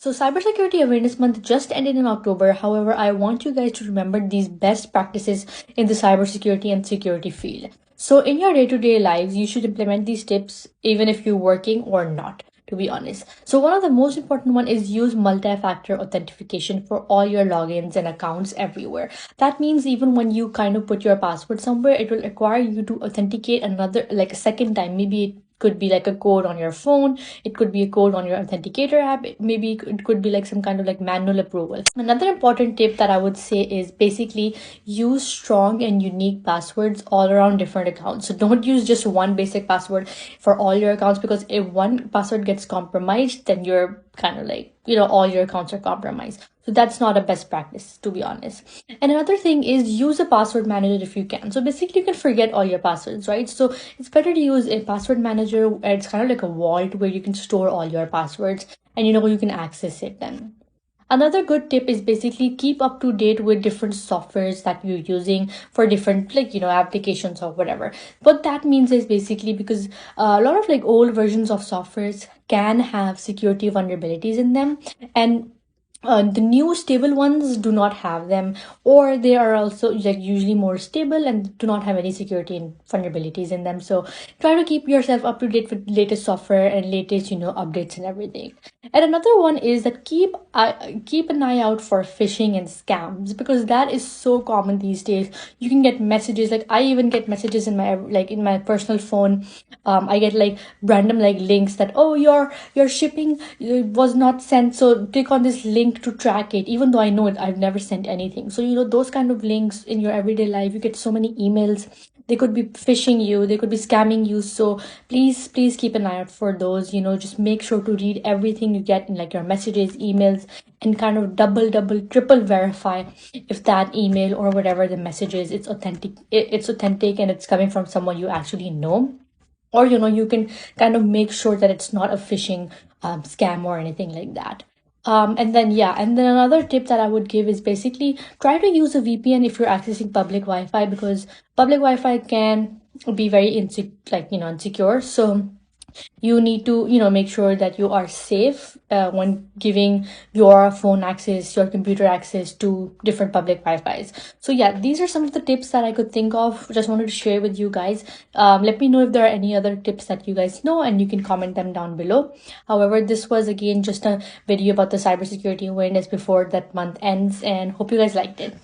So, Cybersecurity Awareness Month just ended in October. However, I want you guys to remember these best practices in the cybersecurity and security field. So, in your day to day lives, you should implement these tips even if you're working or not, to be honest. So, one of the most important one is use multi-factor authentication for all your logins and accounts everywhere. That means even when you kind of put your password somewhere, it will require you to authenticate another, like a second time. Maybe it could be like a code on your phone, it could be a code on your authenticator app, maybe it could be like some kind of like manual approval. Another important tip that I would say is basically use strong and unique passwords all around different accounts. So don't use just one basic password for all your accounts, because if one password gets compromised, then you're kind of like, all your accounts are compromised. So that's not a best practice, to be honest. And another thing is use a password manager if you can. So basically you can forget all your passwords, right? So it's better to use a password manager. It's kind of like a vault where you can store all your passwords and you can access it then. Another good tip is basically keep up to date with different softwares that you're using for different applications or whatever. What that means is basically because a lot of like old versions of softwares can have security vulnerabilities in them, and the new stable ones do not have them, or they are also like usually more stable and do not have any security and vulnerabilities in them. So try to keep yourself up to date with latest software and latest updates and everything. And another one is that keep an eye out for phishing and scams, because that is so common these days. You can get messages, like I even get messages in my personal phone. I get like random like links that, oh, your shipping was not sent, so click on this link to track it, even though I know it, I've never sent anything. So those kind of links in your everyday life, you get so many emails, they could be phishing you, they could be scamming you. So please keep an eye out for those. Just make sure to read everything you get in like your messages, emails, and kind of double triple verify if that email or whatever the message is, it's authentic, it's authentic and it's coming from someone you actually know. Or you can kind of make sure that it's not a phishing scam or anything like that. And then another tip that I would give is basically try to use a VPN if you're accessing public Wi-Fi, because public Wi-Fi can be very insecure. So you need to make sure that you are safe when giving your phone access, your computer access to different public wi-fi's. So yeah, these are some of the tips that I could think of, just wanted to share with you guys. Let me know if there are any other tips that you guys know, and you can comment them down below. However, this was again just a video about the cybersecurity awareness before that month ends, and hope you guys liked it.